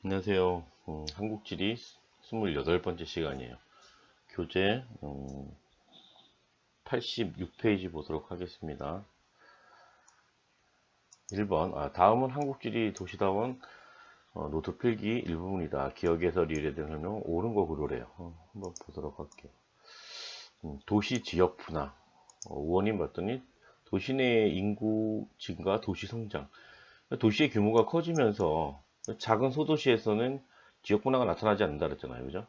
안녕하세요. 한국지리 28번째 시간이에요. 교재 86페이지 보도록 하겠습니다. 1번. 다음은 한국지리 도시다원 노트 필기 일부분이다. 기억에서 리을에 대한 설명 옳은 거 그러래요. 한번 보도록 할게요. 도시 지역 분화. 원인 봤더니 도시 내 인구 증가, 도시 성장. 도시의 규모가 커지면서 작은 소도시에서는 지역 분화가 나타나지 않는다 그랬잖아요. 그죠?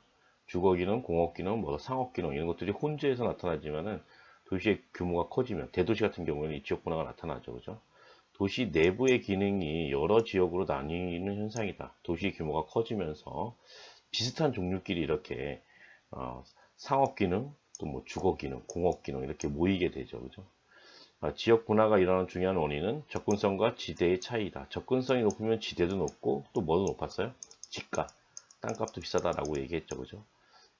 주거기능, 공업기능, 뭐 상업기능 이런 것들이 혼재해서 나타나지만은 도시의 규모가 커지면 대도시 같은 경우에는 이 지역 분화가 나타나죠. 그죠? 도시 내부의 기능이 여러 지역으로 나뉘는 현상이다. 도시 규모가 커지면서 비슷한 종류끼리 이렇게 상업기능, 또 뭐 주거기능, 공업기능 이렇게 모이게 되죠. 그죠? 지역 분화가 일어나는 중요한 원인은 접근성과 지대의 차이다. 접근성이 높으면 지대도 높고 또 뭐도 높았어요? 집값, 땅값도 비싸다라고 얘기했죠. 그죠?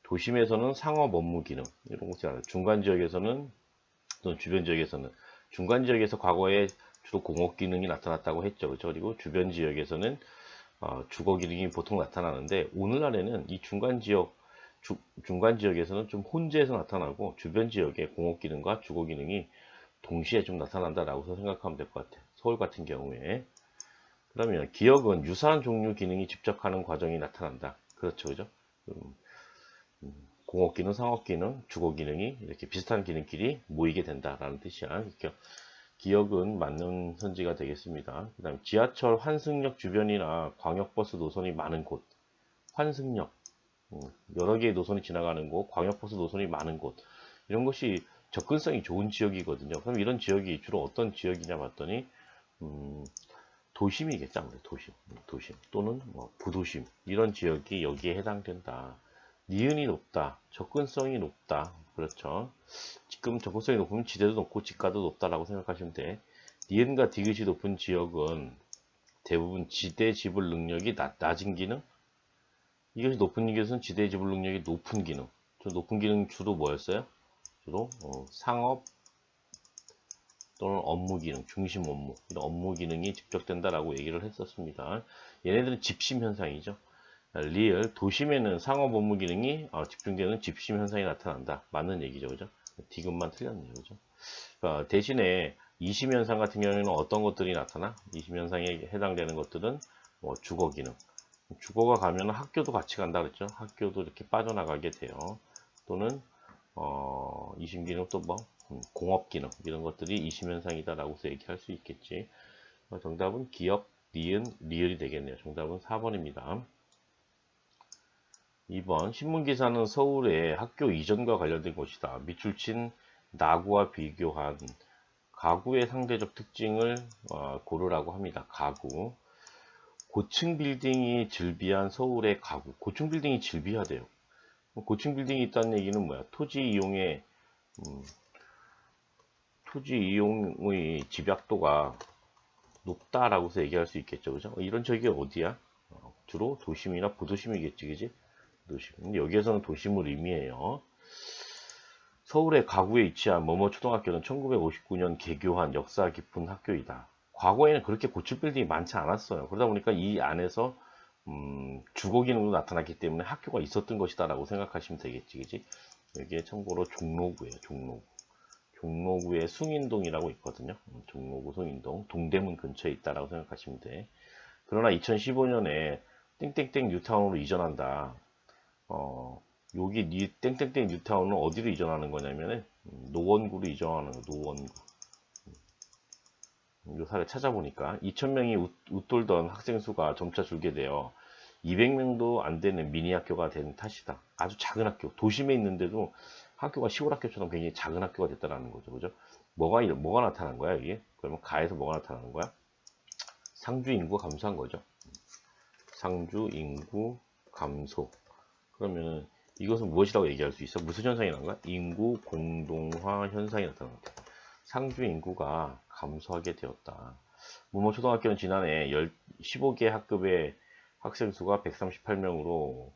도심에서는 상업 업무 기능 이런 것이 아니라 중간 지역에서는 또는 주변 지역에서는 중간 지역에서 과거에 주로 공업 기능이 나타났다고 했죠. 그죠? 그리고 주변 지역에서는 주거 기능이 보통 나타나는데 오늘날에는 이 중간 지역에서는 좀 혼재해서 나타나고 주변 지역의 공업 기능과 주거 기능이 동시에 좀 나타난다라고 생각하면 될 것 같아요. 서울 같은 경우에. 그러면 기억은 유사한 종류 기능이 집적하는 과정이 나타난다. 그렇죠, 그죠? 공업 기능, 상업 기능, 주거 기능이 이렇게 비슷한 기능끼리 모이게 된다라는 뜻이야. 기억은 맞는 선지가 되겠습니다. 그 다음에 지하철 환승역 주변이나 광역버스 노선이 많은 곳. 환승역. 여러 개의 노선이 지나가는 곳, 광역버스 노선이 많은 곳. 이런 것이 접근성이 좋은 지역이거든요. 그럼 이런 지역이 주로 어떤 지역이냐 봤더니 도심이겠죠. 아무래도 도심 또는 뭐 부도심 이런 지역이 여기에 해당된다. 니은이 높다, 접근성이 높다. 그렇죠. 지금 접근성이 높으면 지대도 높고 지가도 높다라고 생각하시면 돼. 니은과 디귿이 높은 지역은 대부분 지대 지불 능력이 낮은 기능. 이것이 높은 기능은 지대 지불 능력이 높은 기능. 저 높은 기능 주로 뭐였어요? 주로 상업 또는 업무 기능, 중심 업무, 이런 업무 기능이 집적된다라고 얘기를 했었습니다. 얘네들은 집심 현상이죠. 리을, 도심에는 상업 업무 기능이 집중되는 집심 현상이 나타난다. 맞는 얘기죠. 그죠? 디귿만 틀렸네요. 그죠? 대신에 이심 현상 같은 경우에는 어떤 것들이 나타나? 이심 현상에 해당되는 것들은 뭐 주거 기능. 주거가 가면 학교도 같이 간다 그랬죠? 학교도 이렇게 빠져나가게 돼요. 또는 이심 기능 또 뭐 공업 기능 이런 것들이 이심 현상이다라고서 얘기할 수 있겠지. 정답은 기업, 니은, 리을이 되겠네요. 정답은 4번입니다. 2번 신문기사는 서울의 학교 이전과 관련된 것이다. 밑줄 친 나구와 비교한 가구의 상대적 특징을 고르라고 합니다. 가구. 고층 빌딩이 즐비한 서울의 가구. 고층 빌딩이 즐비하대요. 고층 빌딩이 있다는 얘기는 뭐야? 토지 이용의 집약도가 높다라고서 얘기할 수 있겠죠. 그죠? 이런 지역이 어디야? 주로 도심이나 부도심이겠지. 그지? 도심. 여기에서는 도심을 의미해요. 서울의 가구에 위치한 뭐뭐 초등학교는 1959년 개교한 역사 깊은 학교이다. 과거에는 그렇게 고층 빌딩이 많지 않았어요. 그러다 보니까 이 안에서 주거 기능도 나타났기 때문에 학교가 있었던 것이다라고 생각하시면 되겠지, 그지? 여기에 참고로 종로구예요, 종로구. 종로구에 숭인동이라고 있거든요. 종로구 숭인동, 동대문 근처에 있다라고 생각하시면 돼. 그러나 2015년에 땡땡땡 뉴타운으로 이전한다. 여기 땡땡땡 뉴타운은 어디로 이전하는 거냐면은 노원구로 이전하는 거, 노원구. 요 사례 찾아보니까 2,000명이 웃돌던 학생 수가 점차 줄게 되어 200명도 안 되는 미니 학교가 된 탓이다. 아주 작은 학교, 도심에 있는데도 학교가 시골 학교처럼 굉장히 작은 학교가 됐다라는 거죠. 그죠? 뭐가 나타난 거야, 이게? 그러면 가에서 뭐가 나타나는 거야? 상주 인구가 감소한 거죠. 상주 인구 감소. 그러면 이것은 무엇이라고 얘기할 수 있어? 무슨 현상이 나는 거야? 인구 공동화 현상이 나타나는 거야. 상주 인구가 감소하게 되었다. 모모 초등학교는 지난해 15개 학급의 학생 수가 138명으로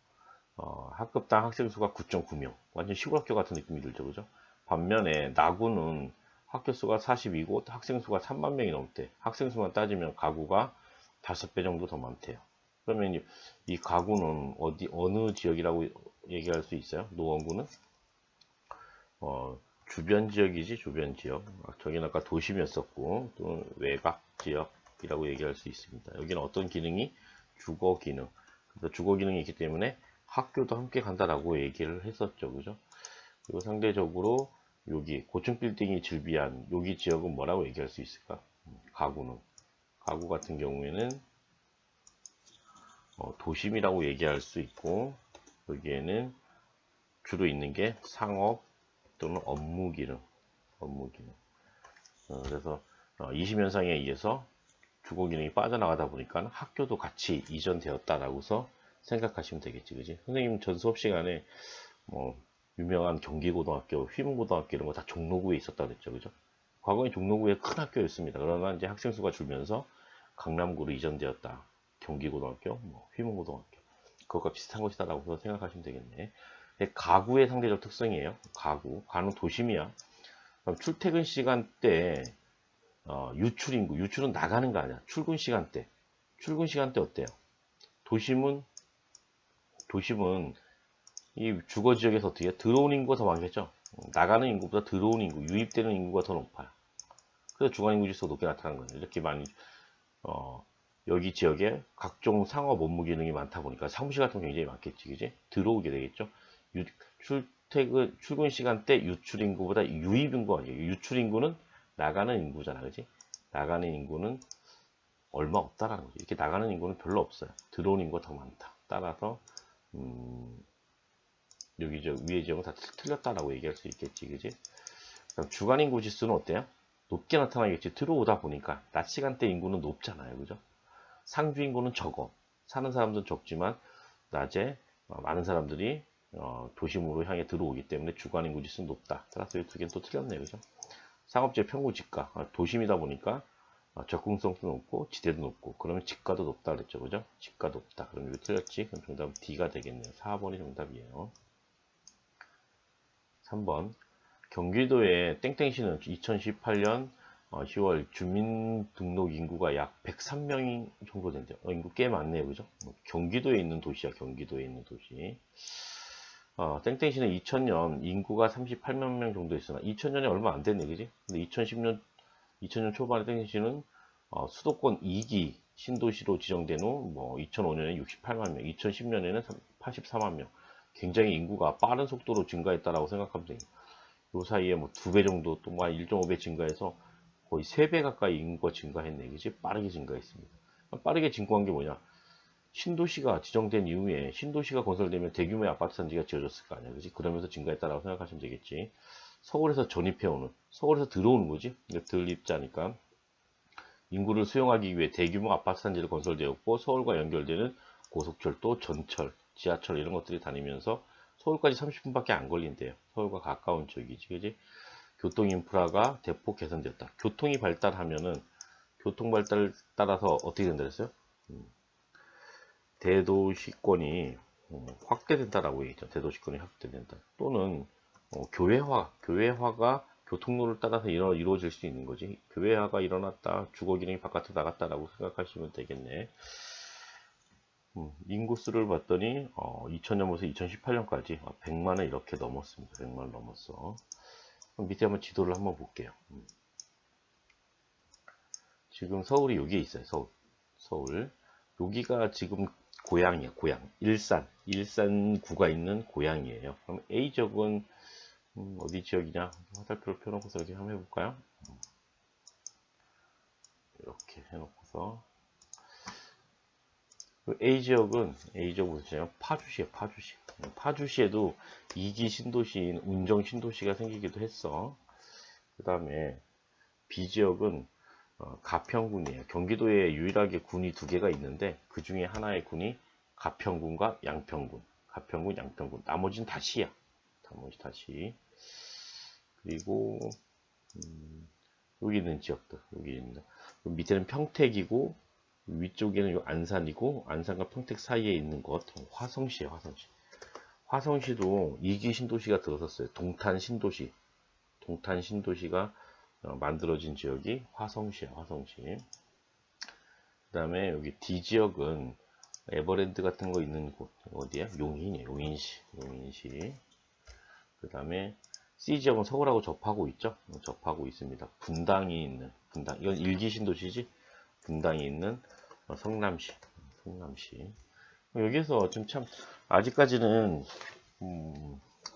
학급당 학생 수가 9.9명. 완전 시골 학교 같은 느낌이 들죠, 그죠? 반면에 나구는 학교 수가 42고 학생 수가 3만 명이 넘대. 학생 수만 따지면 가구가 5배 정도 더 많대요. 그러면 이 가구는 어느 지역이라고 얘기할 수 있어요? 노원구는? 주변 지역이지, 주변 지역. 저기는 아까 도심이었었고, 또 외곽 지역이라고 얘기할 수 있습니다. 여기는 어떤 기능이? 주거 기능. 그래서 주거 기능이 있기 때문에 학교도 함께 간다라고 얘기를 했었죠. 그죠? 그리고 상대적으로 여기 고층 빌딩이 즐비한 여기 지역은 뭐라고 얘기할 수 있을까? 가구 같은 경우에는 도심이라고 얘기할 수 있고, 여기에는 주로 있는 게 상업 또는 업무 기능. 그래서 20년상에 의해서 주거 기능이 빠져나가다 보니까 학교도 같이 이전되었다라고서 생각하시면 되겠지, 그지? 선생님 전 수업 시간에 뭐 유명한 경기고등학교, 휘문고등학교 이런 거 다 종로구에 있었다 그랬죠, 그죠? 과거에 종로구에 큰 학교였습니다. 그러나 이제 학생 수가 줄면서 강남구로 이전되었다. 경기고등학교, 뭐 휘문고등학교, 그것과 비슷한 것이다라고 생각하시면 되겠네. 가구의 상대적 특성이에요. 가는 도심이야. 그럼 출퇴근 시간대 유출인구, 유출은 나가는 거 아니야. 출근 시간대 어때요? 도심은 이 주거 지역에서 어떻게 해요? 들어오는 인구가 더 많겠죠. 나가는 인구보다 들어오는 인구, 유입되는 인구가 더 높아요. 그래서 주간 인구 지수가 높게 나타나는 거예요. 이렇게 많이 여기 지역에 각종 상업 업무 기능이 많다 보니까 사무실 같은 거 굉장히 많겠지, 그지? 들어오게 되겠죠. 출근 시간대 유출 인구보다 유입 인구가 아니에요. 유출 인구는 나가는 인구잖아, 그지? 나가는 인구는 얼마 없다라는 거죠. 이렇게 나가는 인구는 별로 없어요. 들어오는 인구가 더 많다. 따라서 여기 위에 지역은 다 틀렸다라고 얘기할 수 있겠지, 그지? 그럼 주간 인구 지수는 어때요? 높게 나타나겠지. 들어오다 보니까 낮 시간대 인구는 높잖아요, 그죠? 상주 인구는 적어. 사는 사람들은 적지만 낮에 많은 사람들이 도심으로 향해 들어오기 때문에 주간 인구 지수는 높다. 따라서 이 두 개는 또 틀렸네요, 그죠? 상업지의 평균 지가 도심이다 보니까 접근성도 높고 지대도 높고 그러면 지가도 높다 그랬죠, 그죠? 지가 높다. 그럼 이거 틀렸지? 그럼 정답은 D가 되겠네요. 4번이 정답이에요. 3번 경기도의 땡땡시는 2018년 10월 주민등록 인구가 약 103명 정도 된대요. 인구 꽤 많네요, 그죠? 경기도에 있는 도시야, 경기도에 있는 도시. 땡땡시는 2000년 인구가 38만 명 정도 있으나 2000년에 얼마 안 됐네, 그지? 근데 2000년 초반에 땡땡시는 수도권 2기 신도시로 지정된 후 2005년에 68만 명, 2010년에는 84만 명. 굉장히 인구가 빠른 속도로 증가했다라고 생각하면 돼요. 요 사이에 2배 정도 또 1.5배 증가해서 거의 3배 가까이 인구가 증가했네. 그지? 빠르게 증가했습니다. 빠르게 증가한 게 뭐냐? 신도시가 지정된 이후에 신도시가 건설되면 대규모의 아파트 단지가 지어졌을 거 아니야. 그지? 그러면서 증가했다라고 생각하시면 되겠지. 서울에서 전입해오는, 서울에서 들어오는 거지? 들입자니까. 인구를 수용하기 위해 대규모 아파트 단지를 건설되었고 서울과 연결되는 고속철도, 전철, 지하철 이런 것들이 다니면서 서울까지 30분밖에 안 걸린대요. 서울과 가까운 쪽이지, 그지? 교통 인프라가 대폭 개선되었다. 교통이 발달하면은 교통 발달을 따라서 어떻게 된다 그랬어요? 대도시권이 확대된다라고 얘기했죠. 대도시권이 확대된다. 또는 교외화가 교통로를 따라서 이루어질 수 있는 거지. 교외화가 일어났다, 주거 기능이 바깥으로 나갔다라고 생각하시면 되겠네. 인구수를 봤더니 2000년부터 2018년까지 100만을 이렇게 넘었습니다. 100만을 넘었어. 그럼 밑에 한번 지도를 한번 볼게요. 지금 서울이 여기에 있어요. 서울. 여기가 지금 고향이에요. 고향. 일산구가 있는 고향이에요. 그럼 A지역은 어디 지역이냐? 화살표를 펴놓고서 이렇게 한번 해볼까요? 이렇게 해놓고서 A지역은 무슨 파주시에요. 파주시에도 2기 신도시인 운정 신도시가 생기기도 했어. 그 다음에 B지역은 가평군이에요. 경기도에 유일하게 군이 2개가 있는데 그 중에 하나의 군이 가평군과 양평군. 가평군, 양평군. 나머지는 다시야. 나머지 다시. 그리고 여기 있는 지역들. 여기 있는. 밑에는 평택이고 위쪽에는 안산이고 안산과 평택 사이에 있는 곳 화성시예요. 화성시도 2기 신도시가 들어섰어요. 동탄 신도시가 만들어진 지역이 화성시야. 화성시. 그 다음에 여기 D지역은 에버랜드 같은 거 있는 곳 어디야? 용인이에요. 용인시. 그 다음에 C지역은 서울하고 접하고 있죠. 접하고 있습니다. 분당이 있는 이건 일기 신도시지. 분당이 있는 성남시. 여기서 지금 참 아직까지는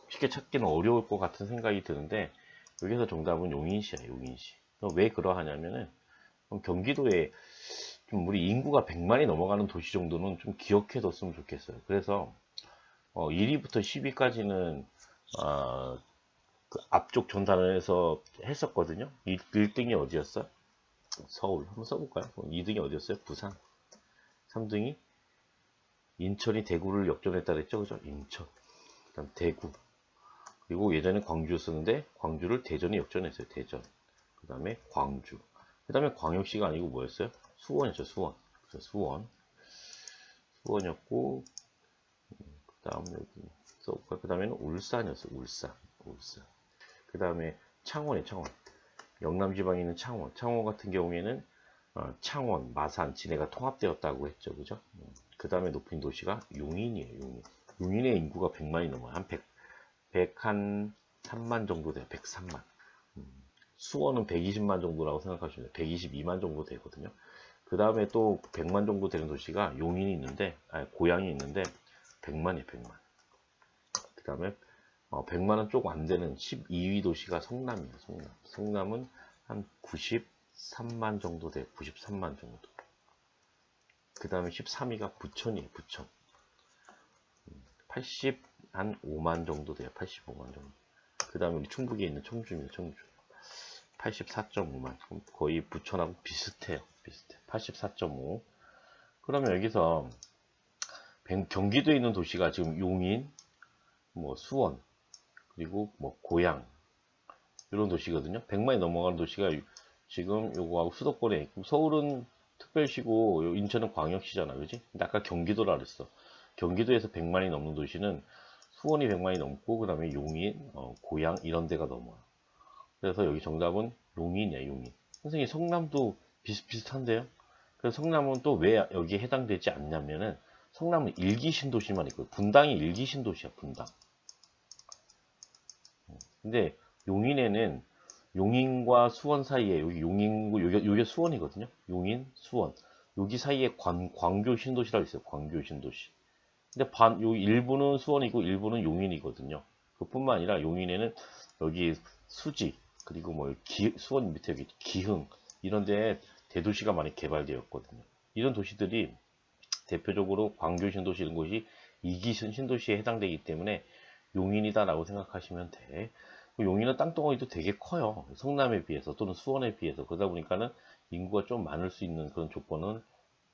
쉽게 찾기는 어려울 것 같은 생각이 드는데, 여기서 정답은 용인시야. 용인시. 왜 그러하냐면은 경기도에 좀 우리 인구가 100만이 넘어가는 도시 정도는 좀 기억해 뒀으면 좋겠어요. 그래서 1위부터 10위까지는 그 앞쪽 전단을 해서 했었거든요. 1등이 어디였어? 서울. 한번 써볼까요? 2등이 어디였어요? 부산. 3등이 인천이 대구를 역전했다 그랬죠. 그죠? 인천. 그다음 대구. 그리고 예전에 광주 쓰는데 광주를 대전이 역전했어요. 대전. 그 다음에 광주. 그 다음에 광역시가 아니고 뭐였어요? 수원이었죠. 수원. 수원이었고, 그 다음 여기 써볼까? 그 다음에는 울산이었어요. 울산. 그 다음에 창원. 영남지방에 있는 창원. 창원 같은 경우에는 창원, 마산, 진해가 통합되었다고 했죠. 그죠? 그 다음에 높은 도시가 용인이에요. 용인의 인구가 100만이 넘어요. 한 103만 정도 돼요. 103만. 수원은 120만 정도라고 생각하시면 돼요. 122만 정도 되거든요. 그 다음에 또 100만 정도 되는 도시가 용인이 있는데, 고양이 있는데 100만이에요. 100만. 그 다음에 100만원 조금 안 되는 12위 도시가 성남이에요. 성남은 한 93만 정도 돼요. 93만 정도. 그 다음에 13위가 부천이에요. 부천. 85만 정도 돼요. 85만 정도. 그 다음에 우리 충북에 있는 청주입니다. 청주. 84.5만. 거의 부천하고 비슷해요. 84.5. 그러면 여기서 경기도에 있는 도시가 지금 용인, 뭐 수원, 그리고 뭐 고양, 이런 도시거든요. 100만이 넘어가는 도시가 지금 요거하고 수도권에 있고, 서울은 특별시고 인천은 광역시잖아. 그지? 근데 아까 경기도라 그랬어. 경기도에서 100만이 넘는 도시는 수원이 100만이 넘고, 그 다음에 용인, 고양 이런 데가 넘어요. 그래서 여기 정답은 용인이야. 용인. 선생님, 성남도 비슷비슷한데요? 그래서 성남은 또 왜 여기에 해당되지 않냐면은, 성남은 일기 신도시만 있고, 분당이 일기 신도시야. 분당. 근데 용인에는 용인과 수원 사이에, 여기 용인구, 요게 수원이거든요. 용인, 수원. 여기 사이에 광교 신도시라고 있어요. 광교 신도시. 근데 요 일부는 수원이고 일부는 용인이거든요. 그뿐만 아니라 용인에는 여기 수지, 그리고 뭐 수원 밑에 여기 기흥, 이런 데 대도시가 많이 개발되었거든요. 이런 도시들이 대표적으로 광교 신도시 이런 곳이 이기 신도시에 해당되기 때문에 용인이다라고 생각하시면 돼. 용인은 땅덩어리도 되게 커요. 성남에 비해서 또는 수원에 비해서. 그러다 보니까는 인구가 좀 많을 수 있는 그런 조건은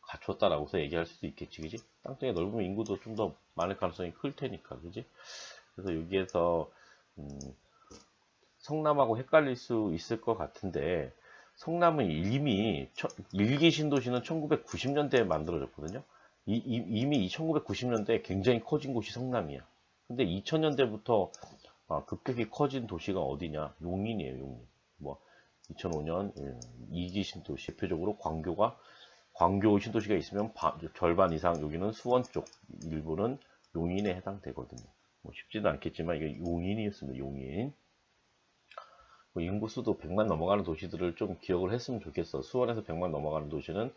갖췄다라고 해서 얘기할 수도 있겠지, 그지? 땅덩이 넓으면 인구도 좀 더 많을 가능성이 클 테니까, 그지? 그래서 여기에서 성남하고 헷갈릴 수 있을 것 같은데, 성남은 이미 일기 신도시는 1990년대에 만들어졌거든요. 이미 1990년대에 굉장히 커진 곳이 성남이야. 근데 2000년대부터 급격히 커진 도시가 어디냐? 용인이에요. 용인. 뭐 2005년 2기 신도시, 대표적으로 광교 신도시가 있으면 절반 이상 여기는 수원 쪽, 일부는 용인에 해당되거든요. 뭐 쉽지도 않겠지만 이게 용인이었습니다. 용인. 뭐 인구수도 100만 넘어가는 도시들을 좀 기억을 했으면 좋겠어. 수원에서 100만 넘어가는 도시는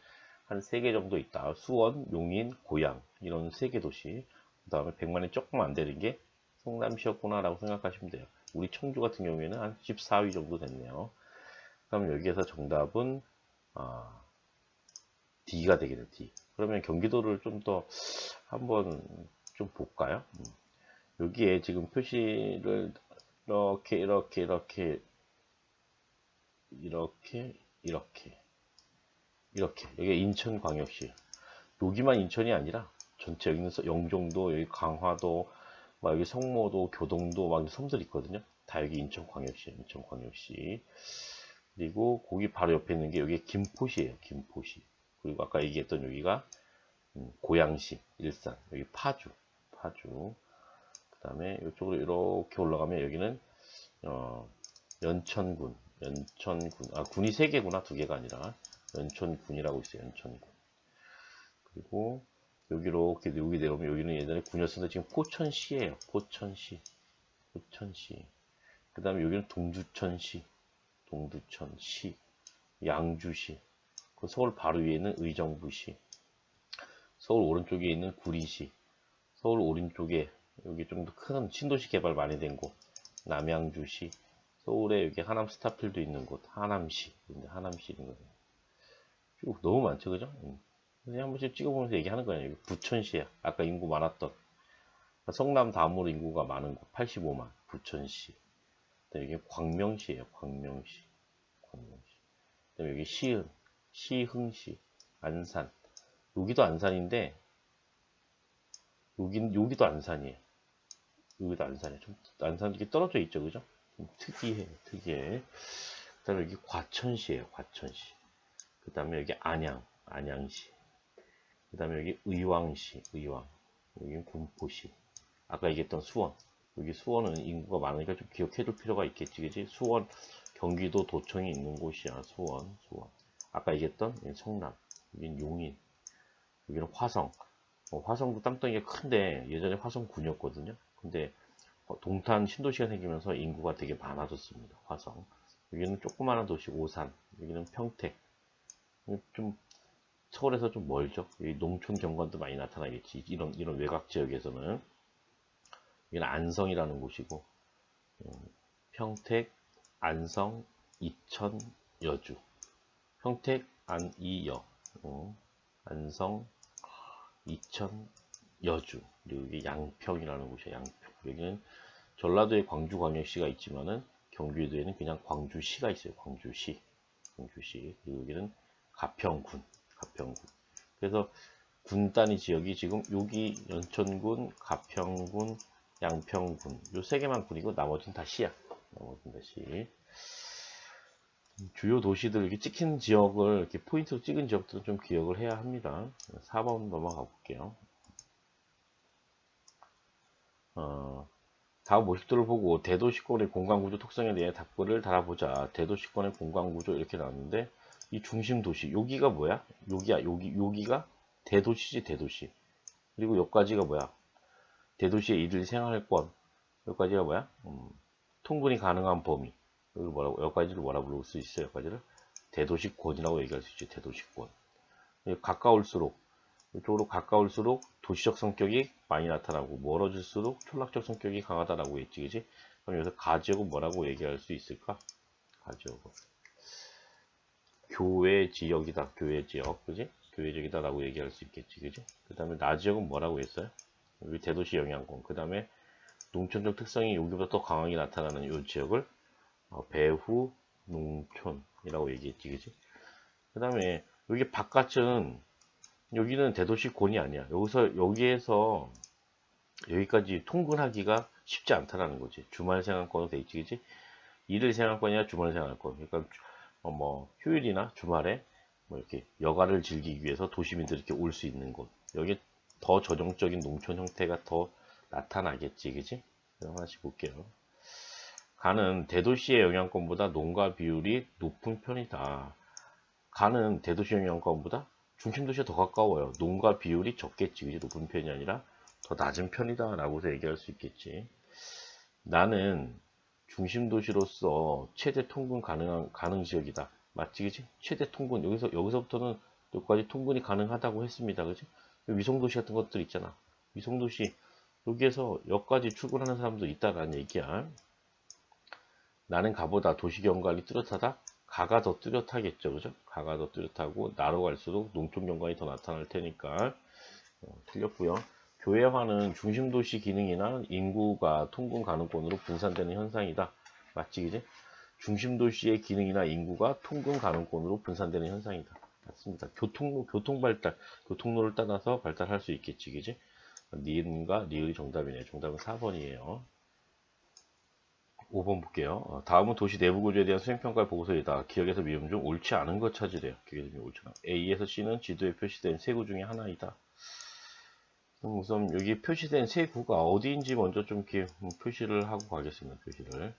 한 3개 정도 있다. 수원, 용인, 고양, 이런 3개 도시. 그 다음에 100만이 조금 안 되는 게 성남시였구나 라고 생각하시면 돼요. 우리 청주 같은 경우에는 한 14위 정도 됐네요. 그럼 여기에서 정답은 D가 되겠네. D. 그러면 경기도를 좀 더 한번 좀 볼까요? 여기에 지금 표시를 이렇게 여기 인천광역시. 여기만 인천이 아니라 전체 여기는 영종도, 여기 강화도, 막 여기 성모도, 교동도 막 섬들 있거든요. 다 여기 인천광역시. 그리고 거기 바로 옆에 있는 게 여기 김포시예요. 김포시. 그리고 아까 얘기했던 여기가 고양시, 일산, 여기 파주. 그 다음에 이쪽으로 이렇게 올라가면 여기는 연천군. 군이 3개구나. 2개가 아니라 연천군이라고 있어요. 연천군. 그리고 여기로 이렇게 여기 내려오면 여기는 예전에 군이었는데 지금 포천시예요. 포천시. 포천시. 그 다음에 여기는 동두천시. 동두천시. 양주시. 그 서울 바로 위에 있는 의정부시. 서울 오른쪽에 있는 구리시. 서울 오른쪽에 여기 좀 더 큰 신도시 개발 많이 된 곳. 남양주시. 서울에 여기 하남 스타필드 있는 곳. 하남시. 하남시 있는 거예요. 쭉 너무 많죠, 그죠? 그냥 한 번씩 찍어보면서 얘기하는 거예요. 여기 부천시야. 아까 인구 많았던. 성남 다음으로 인구가 많은 곳. 85만. 부천시. 그다음에 여기 광명시예요. 광명시. 광명시. 그다음에 여기 시흥. 시흥시. 안산. 여기도 안산인데, 여기도 안산이에요. 여기도 안산이에요. 좀, 안산 이렇게 떨어져 있죠, 그죠? 좀 특이해, 특이해. 그 다음에 여기 과천시에요, 과천시. 그 다음에 여기 안양시. 그 다음에 여기 의왕시, 의왕. 여기 군포시. 아까 얘기했던 수원. 여기 수원은 인구가 많으니까 좀 기억해둘 필요가 있겠지, 그지? 수원, 경기도 도청이 있는 곳이야, 수원. 아까 얘기했던 성남. 여긴 용인. 여기는 화성. 화성도 땅덩이가 큰데 예전에 화성군이었거든요. 근데 동탄 신도시가 생기면서 인구가 되게 많아졌습니다. 화성. 여기는 조그마한 도시 오산. 여기는 평택. 좀 서울에서 좀 멀죠. 여기 농촌 경관도 많이 나타나겠지. 이런 외곽 지역에서는. 여기는 안성이라는 곳이고 평택, 안성, 이천, 여주. 평택, 이여. 안성, 이천, 여주. 그리고 여기 양평이라는 곳이야. 양평. 여기는 전라도에 광주광역시가 있지만은 경기도에는 그냥 광주시가 있어요. 광주시. 그리고 여기는 가평군. 그래서 군 단위 지역이 지금 여기 연천군, 가평군, 양평군 요 세 개만 군이고 나머지는 다 시야. 나머지는 다 시. 주요 도시들 이렇게 찍힌 지역을 이렇게 포인트로 찍은 지역들은 좀 기억을 해야 합니다. 4번 넘어가 볼게요. 다음 모식들을 보고 대도시권의 공간구조 특성에 대해 답글을 달아보자. 대도시권의 공간구조 이렇게 나왔는데 이 중심 도시 여기가 뭐야? 여기가 대도시지 대도시. 그리고 여기까지가 뭐야? 대도시의 일일 생활권. 여기까지가 뭐야? 통근이 가능한 범위. 여기까지를 뭐라 부를 수 있어요? 여기까지를 대도시권이라고 얘기할 수 있죠. 대도시권. 가까울수록 이쪽으로 가까울수록 도시적 성격이 많이 나타나고 멀어질수록 촌락적 성격이 강하다라고 했지, 그지? 그럼 여기서 가지역은 뭐라고 얘기할 수 있을까? 가지역은 교외 지역이다, 교외 지역, 그지? 교외 지역이다라고 얘기할 수 있겠지, 그지? 그 다음에 나지역은 뭐라고 했어요? 여기 대도시 영향권. 그 다음에 농촌적 특성이 여기보다 더 강하게 나타나는 이 지역을 배후 농촌이라고 얘기했지, 그지? 그 다음에 여기 바깥은 여기는 대도시권이 아니야. 여기에서 여기까지 통근하기가 쉽지 않다라는 거지. 주말 생활권으로 돼 있지, 그지? 일일 생활권이나 주말 생활권. 그러니까 뭐 휴일이나 주말에 뭐 이렇게 여가를 즐기기 위해서 도시민들이 이렇게 올 수 있는 곳. 여기 더 전형적인 농촌 형태가 더 나타나겠지, 그지? 하나씩 볼게요. 가는 대도시의 영향권보다 농가 비율이 높은 편이다. 가는 대도시 영향권보다 중심도시에 더 가까워요. 농가 비율이 적겠지. 그지? 높은 편이 아니라 더 낮은 편이다 라고 얘기할 수 있겠지. 나는 중심도시로서 최대 통근 가능 지역이다. 맞지? 그지? 최대 통근. 여기서부터는 여기까지 통근이 가능하다고 했습니다. 그지? 위성도시 같은 것들 있잖아. 위성도시. 여기에서 여기까지 출근하는 사람도 있다라는 얘기야. 나는 가보다 도시경관이 뚜렷하다. 가가 더 뚜렷하겠죠, 그죠? 가가 더 뚜렷하고 나로 갈수록 농촌 경관이 더 나타날 테니까 틀렸고요. 교외화는 중심도시 기능이나 인구가 통근 가능권으로 분산되는 현상이다. 맞지, 그지? 중심도시의 기능이나 인구가 통근 가능권으로 분산되는 현상이다. 맞습니다. 교통 발달, 교통로를 따라서 발달할 수 있겠지, 그지? 니은과 리을이 정답이네요. 정답은 4번이에요. 5번 볼게요. 다음은 도시 내부 구조에 대한 수행평가의 보고서이다. 기억에서 미음 중 옳지 않은 것 찾으래요. 기억에서 미음 옳지 않은. A에서 C는 지도에 표시된 세 구 중에 하나이다. 우선 여기 표시된 세 구가 어디인지 먼저 좀 이렇게 표시를 하고 가겠습니다. 표시를.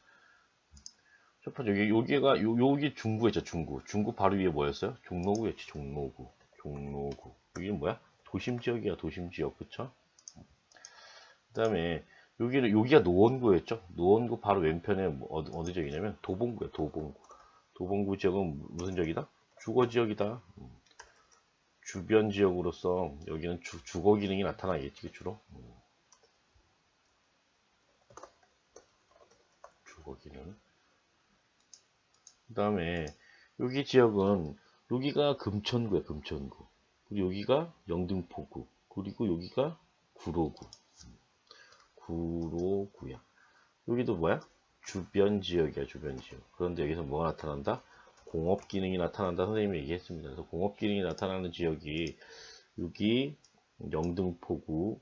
첫 번째 여기 중구였죠. 중구 바로 위에 뭐였어요? 종로구였지. 종로구. 여기는 뭐야? 도심 지역이야, 도심 지역. 그쵸? 그 다음에 여기가 노원구였죠. 노원구 바로 왼편에 어느 지역이냐면 도봉구야, 도봉구. 도봉구 지역은 무슨 지역이다? 주거 지역이다. 주변 지역으로서 여기는 주거 기능이 나타나겠지, 주로. 주거 기능. 그 다음에 여기 지역은 여기가 금천구야, 금천구. 그리고 여기가 영등포구. 그리고 여기가 구로구. 구로구야. 여기도 뭐야? 주변 지역이야, 주변 지역. 그런데 여기서 뭐가 나타난다? 공업 기능이 나타난다. 선생님이 얘기했습니다. 그래서 공업 기능이 나타나는 지역이 여기 영등포구,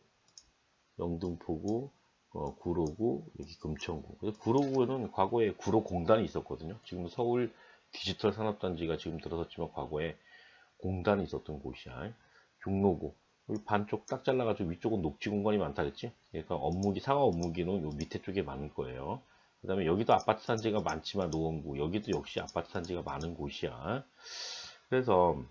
구로구, 여기 금천구. 그래서 구로구는 과거에 구로공단이 있었거든요. 지금 서울 디지털 산업단지가 지금 들어섰지만 과거에 공단이 있었던 곳이야. 종로구. 여기 반쪽 딱 잘라가지고 위쪽은 녹지 공간이 많다 그랬지? 그러니까 상하 업무기는 요 밑에 쪽에 많을 거예요. 그 다음에 여기도 아파트 단지가 많지만 노원구, 여기도 역시 아파트 단지가 많은 곳이야. 그래서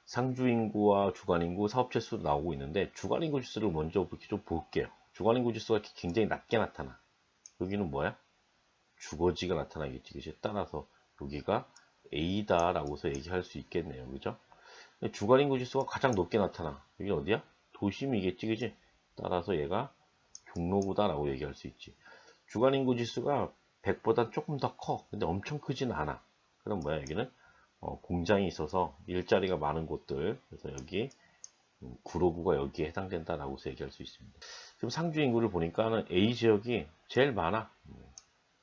상주인구와 주간인구, 사업체수 나오고 있는데 주간인구 지수를 먼저 이렇게 좀 볼게요. 주간인구 지수가 굉장히 낮게 나타나. 여기는 뭐야? 주거지가 나타나겠지. 그치? 따라서 여기가 A다라고서 얘기할 수 있겠네요. 그죠? 주간인구 지수가 가장 높게 나타나. 여기 어디야? 도심이겠지. 그치? 따라서 얘가 종로구다라고 얘기할 수 있지. 주간인구 지수가 100보다 조금 더 커. 근데 엄청 크진 않아. 그럼 뭐야? 여기는 공장이 있어서 일자리가 많은 곳들. 그래서 여기 구로구가 여기에 해당된다라고 얘기할 수 있습니다. 지금 상주 인구를 보니까는 A 지역이 제일 많아.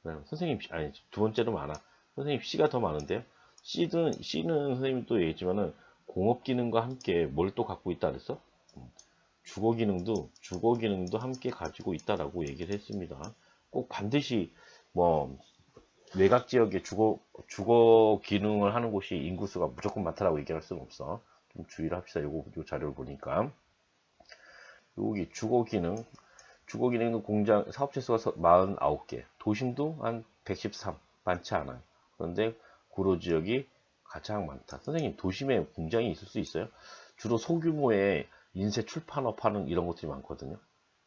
선생님, 아니, 두 번째로 많아. 선생님 C가 더 많은데요. C는 선생님이 또 얘기했지만은 공업 기능과 함께 뭘 또 갖고 있다 그랬어? 주거 기능도 함께 가지고 있다라고 얘기를 했습니다. 꼭 반드시 뭐 외곽 지역에 주거 기능을 하는 곳이 인구수가 무조건 많다라고 얘기할 수는 없어. 좀 주의를 합시다. 요 자료를 보니까 여기 주거 기능도 공장 사업체 수가 49개, 도심도 한 113, 많지 않아요. 그런데 구로 지역이 가장 많다. 선생님, 도심에 공장이 있을 수 있어요? 주로 소규모의 인쇄 출판업 하는 이런 것들이 많거든요.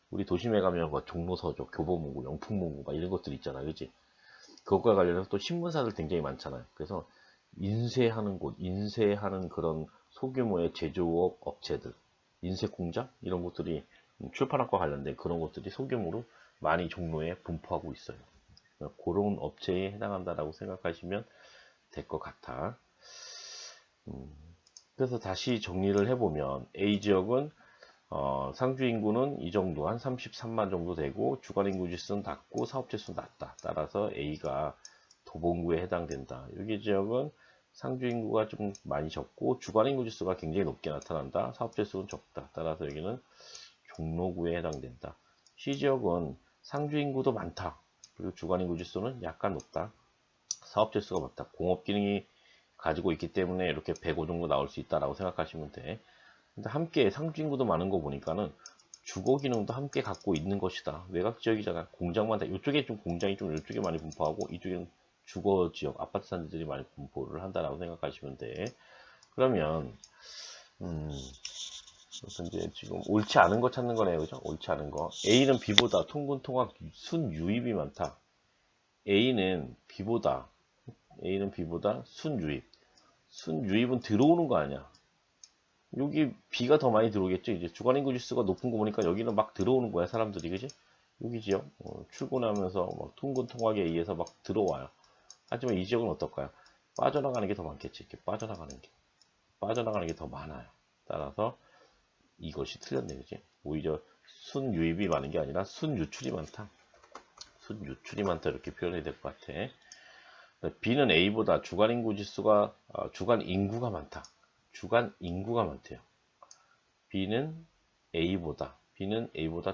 우리 도심에 가면 뭐 종로서적, 교보문고, 영풍문고 막 이런 것들 있잖아요. 그지? 그것과 관련해서 또 신문사들 굉장히 많잖아요. 그래서 인쇄하는 그런 소규모의 제조업 업체들, 인쇄 공장 이런 것들이 출판학과 관련된 그런 것들이 소규모로 많이 종로에 분포하고 있어요. 그런 업체에 해당한다라고 생각하시면 될 것 같아. 그래서 다시 정리를 해보면 A 지역은 상주 인구는 이 정도 한 33만 정도 되고 주간 인구 지수는 낮고 사업체 수는 낮다. 따라서 A가 도봉구에 해당된다. 여기 지역은 상주 인구가 좀 많이 적고 주간 인구 지수가 굉장히 높게 나타난다. 사업체 수는 적다. 따라서 여기는 종로구에 해당된다. C 지역은 상주 인구도 많다. 그리고 주간 인구 지수는 약간 높다. 사업체 수가 많다. 공업 기능이 가지고 있기 때문에 이렇게 105 정도 나올 수 있다라고 생각하시면 돼. 근데 함께 상주 인구도 많은 거 보니까는 주거 기능도 함께 갖고 있는 것이다. 외곽 지역이잖아. 공장만 다 이쪽에 좀 공장이 좀 이쪽에 많이 분포하고 이쪽에는 주거 지역, 아파트 단지들이 많이 분포를 한다라고 생각하시면 돼. 그러면 그래서 이제 지금 옳지 않은 거 찾는 거네요. 그죠? 옳지 않은 거. A는 B보다 통분 통학 순유입이 많다. A는 B보다 순유입. 순유입은 들어오는 거 아니야. 여기 B가 더 많이 들어오겠죠. 이제 주간인구 지수가 높은 거 보니까 여기는 막 들어오는 거야, 사람들이. 그지? 여기 지역 출근하면서 막 통근 통학에 의해서 막 들어와요. 하지만 이 지역은 어떨까요? 빠져나가는 게 더 많겠지. 이렇게 빠져나가는 게 더 많아요. 따라서 이것이 틀렸네, 그지? 오히려 순유입이 많은 게 아니라 순유출이 많다. 순유출이 많다 이렇게 표현해야 될 것 같아. B는 A보다 주간 인구가 많다. 주간 인구가 많대요. B는 A보다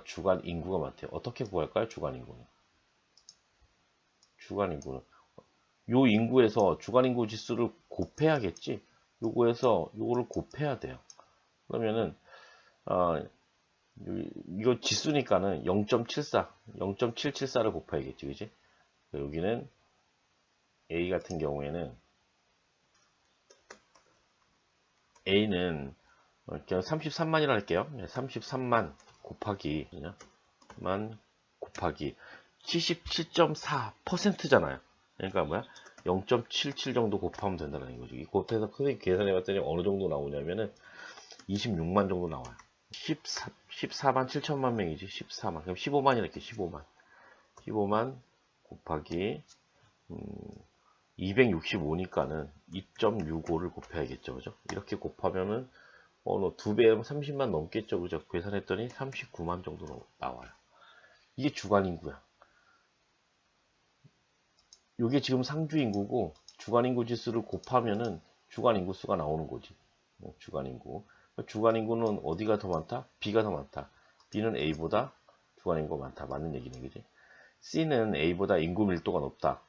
주간 인구가 많대요. 어떻게 구할까요? 주간 인구는 요 인구에서 주간 인구 지수를 곱해야겠지. 요거를 곱해야 돼요. 그러면은 이거 지수니까는 0.774를 곱해야겠지, 그지? 여기는 A 같은 경우에는 A는 그냥 33만이라 할게요. 33만 곱하기 만 곱하기 77.4%잖아요. 그러니까 뭐야? 0.77 정도 곱하면 된다는 거죠. 이 곱해서 선생님 계산해 봤더니 어느 정도 나오냐면은 26만 정도 나와요. 14만 7천만 명이지. 14만. 그럼 15만 이렇게 15만. 15만 곱하기 265니까는 2.65를 곱해야겠죠. 그죠? 이렇게 곱하면은 두 배면 30만 넘겠죠. 그죠? 계산했더니 39만 정도 나와요. 이게 주간 인구야. 이게 지금 상주 인구고 주간 인구 지수를 곱하면은 주간 인구 수가 나오는 거지. 주간 인구. 주간 인구는 어디가 더 많다? B가 더 많다. B는 A보다 주간 인구가 많다. 맞는 얘기네, 그지? C는 A보다 인구 밀도가 높다.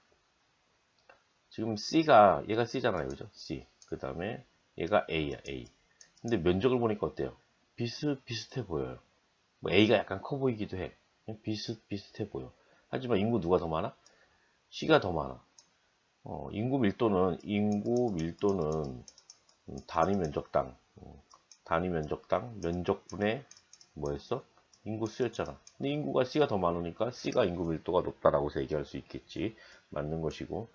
지금 얘가 C잖아요, 그죠? C. 그 다음에 얘가 A야, A. 근데 면적을 보니까 어때요? 비슷비슷해 보여요. 뭐 A가 약간 커 보이기도 해. 비슷비슷해 보여. 하지만 인구 누가 더 많아? C가 더 많아. 인구 밀도는 단위 면적당 면적분의 뭐였어? 인구 수였잖아. 근데 인구가 C가 더 많으니까 C가 인구 밀도가 높다라고 얘기할 수 있겠지. 맞는 것이고,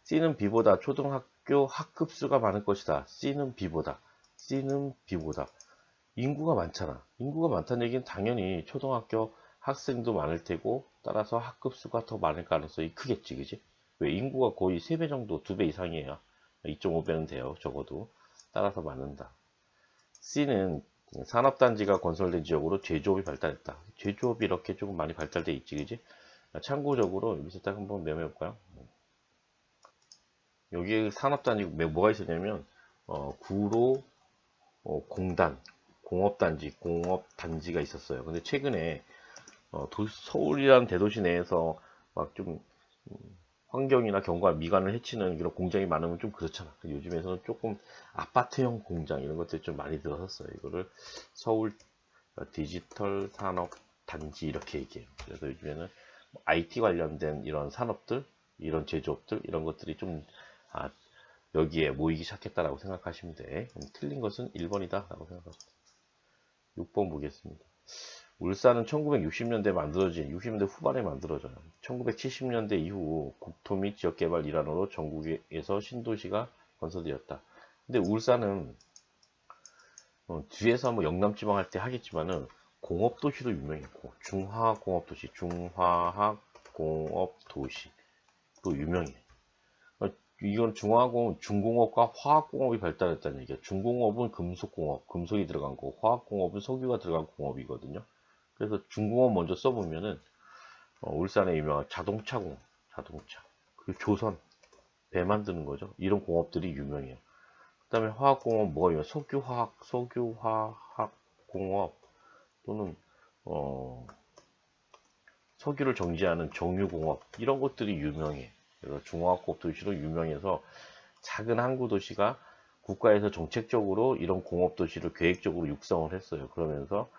C는 B보다 초등학교 학급수가 많을 것이다. C는 B보다 인구가 많잖아. 인구가 많다는 얘기는 당연히 초등학교 학생도 많을 테고, 따라서 학급수가 더 많을 가능성이 크겠지, 그지? 왜? 인구가 거의 3배 정도, 2배 이상이에요. 2.5배는 돼요, 적어도. 따라서 많은다. C는 산업단지가 건설된 지역으로 제조업이 발달했다. 제조업이 이렇게 조금 많이 발달돼 있지, 그지? 참고적으로 여기서 딱 한번 메모해볼까요? 여기에 산업단지 뭐가 있었냐면, 구로 공단, 공업단지가 있었어요. 근데 최근에 서울이라는 대도시 내에서 막 좀 환경이나 경과 미관을 해치는 이런 공장이 많으면 좀 그렇잖아. 요즘에서는 조금 아파트형 공장 이런 것들이 좀 많이 들어섰어요. 이거를 서울 디지털 산업 단지 이렇게 얘기해요. 그래서 요즘에는 IT 관련된 이런 산업들, 이런 제조업들 이런 것들이 좀 여기에 모이기 시작했다라고 생각하시면 돼. 틀린 것은 1번이다 라고 생각합니다. 6번 보겠습니다. 울산은 1960년대 만들어진 60년대 후반에 만들어져요. 1970년대 이후 국토 및 지역개발 일환으로 전국에서 신도시가 건설되었다. 근데 울산은 뒤에서 뭐 영남지방 할 때 하겠지만은 공업도시로 유명했고 중화공업도시, 중화학공업도시로 유명해. 이건 중공업과 화학공업이 발달했다는 얘기야. 중공업은 금속공업, 금속이 들어간 거, 화학공업은 석유가 들어간 공업이거든요. 그래서 중공업 먼저 써보면은 울산에 유명한 자동차, 그리고 조선, 배 만드는 거죠. 이런 공업들이 유명해요. 그 다음에 화학공업 뭐가 유명해요? 석유화학공업 또는 석유를 정제하는 정유공업 이런 것들이 유명해. 그래서 중화학공 도시로 유명해서 작은 항구 도시가 국가에서 정책적으로 이런 공업 도시를 계획적으로 육성을 했어요. 그러면서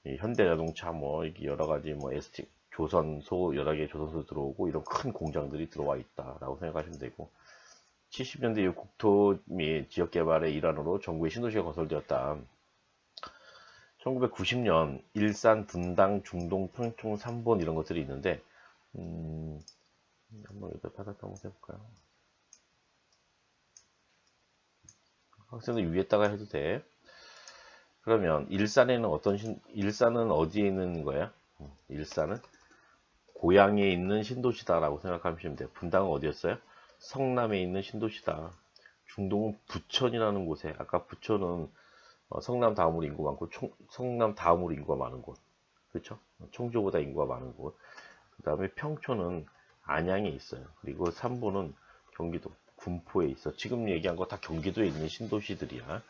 현대자동차 뭐 여러 가지 뭐 ST 조선소 여러 개의 조선소 들어오고 이런 큰 공장들이 들어와 있다라고 생각하시면 되고 70년대 이후 국토 및 지역 개발의 일환으로 전국에 신도시가 건설되었다. 1990년 일산, 분당, 중동, 평촌, 삼본 이런 것들이 있는데 한번 여기다 바닥 한번 해볼까요? 학생들 위에다가 해도 돼. 그러면 일산은 어디에 있는 거야? 일산은 고향에 있는 신도시다라고 생각하시면 돼요. 분당은 어디였어요? 성남에 있는 신도시다. 중동은 부천이라는 곳에, 아까 부천은 성남 다음으로 인구 많고 성남 다음으로 인구가 많은 곳, 그렇죠? 청주보다 인구가 많은 곳. 그 다음에 평촌은 안양에 있어요. 그리고 삼보는 경기도 군포에 있어. 지금 얘기한 거 다 경기도에 있는 신도시들이야.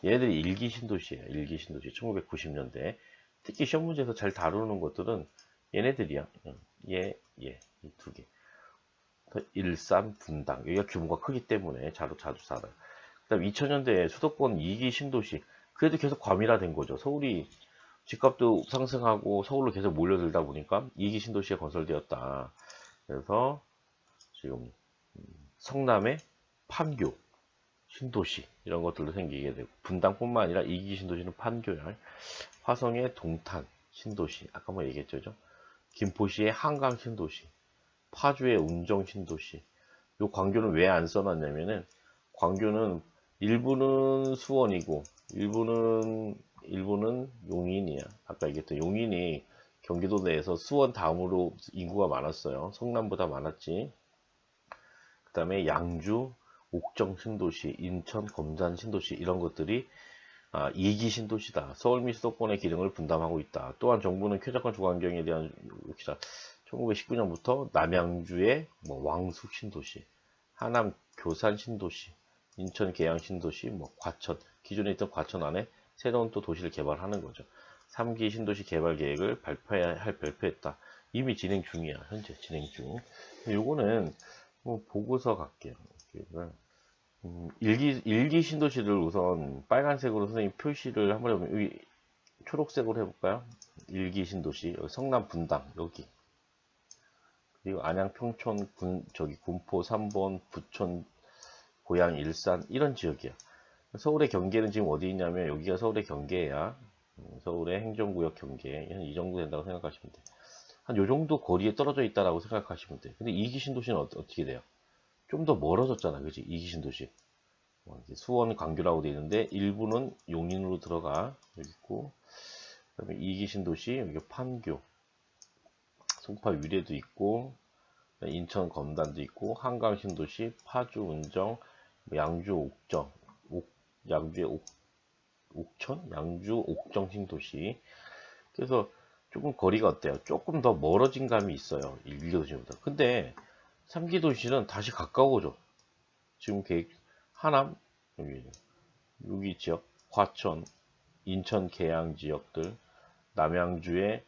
얘네들이 일기 신도시예요. 일기 신도시. 1990년대. 특히 시험 문제에서 잘 다루는 것들은 얘네들이야. 이 두 개. 일산, 분당. 여기가 규모가 크기 때문에 자주 살아요. 그 다음 2000년대 수도권 2기 신도시. 그래도 계속 과밀화된 거죠. 서울이 집값도 상승하고 서울로 계속 몰려들다 보니까 2기 신도시가 건설되었다. 그래서 지금 성남의 판교, 신도시 이런 것들도 생기게 되고, 분당뿐만 아니라 2기 신도시는 판교야, 화성의 동탄 신도시, 아까 뭐 얘기했죠, 그죠? 김포시의 한강 신도시, 파주의 운정 신도시. 요 광교는 왜 안 써놨냐면은, 광교는 일부는 수원이고 일부는 용인이야. 아까 얘기했던 용인이 경기도 내에서 수원 다음으로 인구가 많았어요. 성남보다 많았지. 그 다음에 양주, 옥정 신도시, 인천, 검산 신도시, 이런 것들이 2기 신도시다. 서울 및 수도권의 기능을 분담하고 있다. 또한 정부는 쾌적한 주거환경에 대한 1919년부터 남양주의 왕숙 신도시, 하남 교산 신도시, 인천 계양 신도시, 과천, 기존에 있던 과천 안에 새로운 또 도시를 개발하는 거죠. 3기 신도시 개발 계획을 발표했다. 이미 진행 중이야. 현재 진행 중. 요거는 보고서 갈게요. 일기 신도시를 우선 빨간색으로 선생님 표시를 한번 해보면, 여기 초록색으로 해볼까요? 일기 신도시, 여기 성남 분당, 여기. 그리고 안양, 평촌, 군포, 삼본, 부천, 고양, 일산, 이런 지역이야. 서울의 경계는 지금 어디 있냐면, 여기가 서울의 경계야. 서울의 행정구역 경계. 이 정도 된다고 생각하시면 돼. 한 요 정도 거리에 떨어져 있다라고 생각하시면 돼. 근데 2기 신도시는 어떻게 돼요? 좀 더 멀어졌잖아, 그지? 2기 신도시. 수원, 광교라고 되어 있는데, 일부는 용인으로 들어가. 여기 있고, 그 다음에 2기 신도시, 여기 판교, 송파 위례도 있고, 인천 검단도 있고, 한강 신도시, 파주 운정, 양주 옥정, 양주의 옥천? 양주 옥정 신도시. 그래서 조금 거리가 어때요? 조금 더 멀어진 감이 있어요. 1기 도시보다. 근데 3기 도시는 다시 가까워져. 지금 계획, 하남, 여기 지역, 과천, 인천 계양 지역들, 남양주의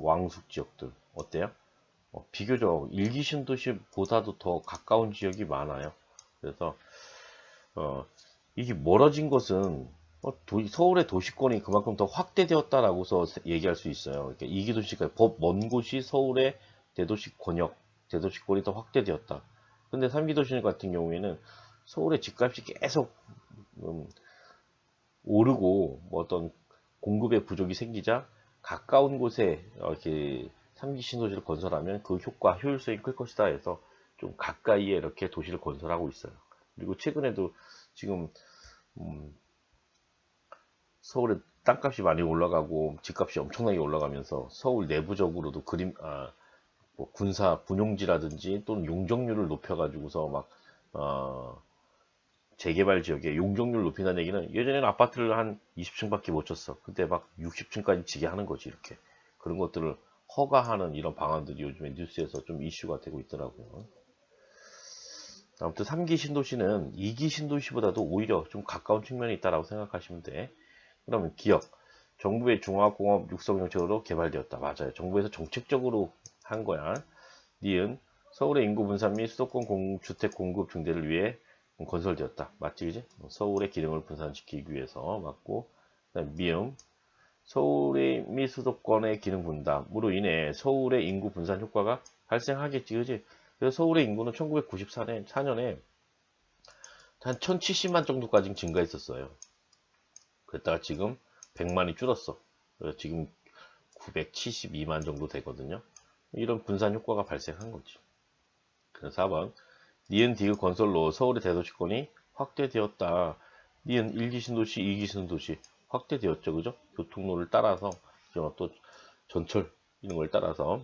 왕숙 지역들, 어때요? 비교적 1기 신도시보다도 더 가까운 지역이 많아요. 그래서 이게 멀어진 것은 서울의 도시권이 그만큼 더 확대되었다라고서 얘기할 수 있어요. 그러니까 2기 도시가 먼 곳이 서울의 대도시 권역, 대도시권이 더 확대되었다. 근데 3기 도시 같은 경우에는 서울의 집값이 계속 오르고 어떤 공급의 부족이 생기자 가까운 곳에 이렇게 3기 신도시를 건설하면 그 효율성이 클 것이다 해서 좀 가까이에 이렇게 도시를 건설하고 있어요. 그리고 최근에도 지금 서울에 땅값이 많이 올라가고 집값이 엄청나게 올라가면서 서울 내부적으로도 군사 분용지라든지 또는 용적률을 높여가지고서 재개발 지역에 용적률 높인다는 얘기는, 예전에는 아파트를 한 20층밖에 못 쳤어. 근데 막 60층까지 지게 하는 거지, 이렇게. 그런 것들을 허가하는 이런 방안들이 요즘에 뉴스에서 좀 이슈가 되고 있더라고요. 아무튼 3기 신도시는 2기 신도시보다도 오히려 좀 가까운 측면이 있다고 생각하시면 돼. 그러면 기업. 정부의 종합공업 육성 정책으로 개발되었다. 맞아요. 정부에서 정책적으로 한 거야. 니은 서울의 인구 분산 및 수도권 주택 공급 증대를 위해 건설되었다. 맞지, 그지? 서울의 기능을 분산시키기 위해서 맞고, 그다음 미음 서울의 및 수도권의 기능 분담으로 인해 서울의 인구 분산 효과가 발생하겠지, 그지? 그래서 서울의 인구는 1994년에 한 1070만 정도까지 증가했었어요. 그랬다가 지금 100만이 줄었어. 그래서 지금 972만 정도 되거든요. 이런 분산 효과가 발생한 거지. 그래서 4번 니은 디귿 건설로 서울의 대도시권이 확대되었다. 니은 1기 신도시, 2기 신도시 확대되었죠. 그죠? 교통로를 따라서, 또 전철 이런 걸 따라서.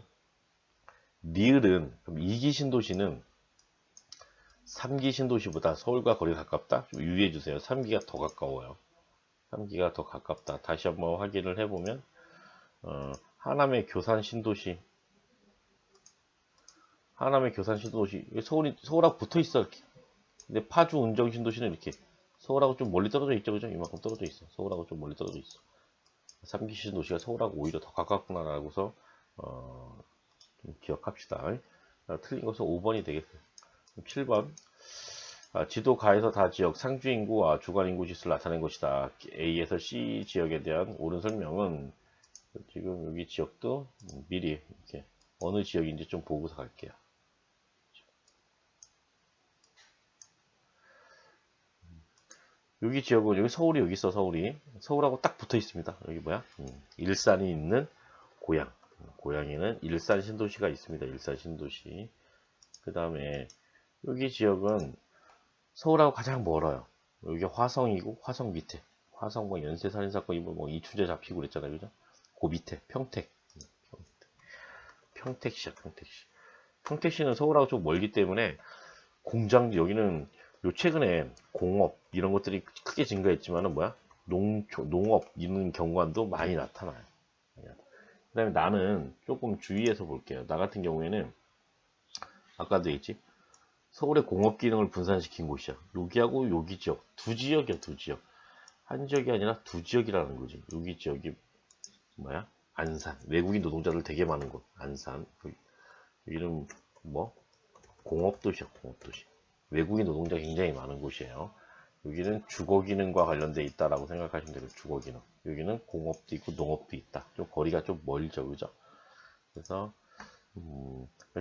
니을은, 그럼 2기 신도시는 3기 신도시보다 서울과 거리가 가깝다? 좀 유의해 주세요. 3기가 더 가까워요. 3기가 더 가깝다. 다시 한번 확인을 해보면, 하남의 교산 신도시, 서울하고 붙어 있어, 이렇게. 근데 파주 운정 신도시는 이렇게 서울하고 좀 멀리 떨어져 있죠, 그죠? 이만큼 떨어져 있어. 서울하고 좀 멀리 떨어져 있어. 3기 신도시가 서울하고 오히려 더 가깝구나라고서 좀 기억합시다. 틀린 것은 5번이 되겠어요. 7번 지도 가에서 다 지역 상주 인구와 주간 인구 지수를 나타낸 것이다. A에서 C 지역에 대한 옳은 설명은, 지금 여기 지역도 미리 이렇게 어느 지역인지 좀 보고서 갈게요. 여기 지역은 여기 서울이 여기 있어. 서울하고 딱 붙어 있습니다. 여기 뭐야? 일산이 있는 고양. 고양에는 일산 신도시가 있습니다. 일산 신도시. 그 다음에 여기 지역은 서울하고 가장 멀어요. 여기 화성이고 화성 밑에 화성 뭐 연쇄살인사건 뭐 이춘재 잡히고 그랬잖아요. 그죠? 그 밑에 평택시야. 평택시는 서울하고 좀 멀기 때문에 공장 여기는 요 최근에 공업 이런 것들이 크게 증가했지만은 뭐야? 농업 이런 경관도 많이 나타나요. 그 다음에 나는 조금 주의해서 볼게요. 나 같은 경우에는 아까도 얘기했지. 서울의 공업 기능을 분산시킨 곳이야. 여기하고 여기 지역 두 지역이야. 두 지역. 한 지역이 아니라 두 지역이라는 거지. 여기 지역이 뭐야? 안산. 외국인 노동자들 되게 많은 곳. 안산. 여기는 뭐? 공업도시야. 공업도시. 외국인 노동자 굉장히 많은 곳이에요. 여기는 주거 기능과 관련돼 있다라고 생각하시면 되고 주거 기능. 여기는 공업도 있고 농업도 있다. 좀 거리가 좀 멀죠, 그죠? 그래서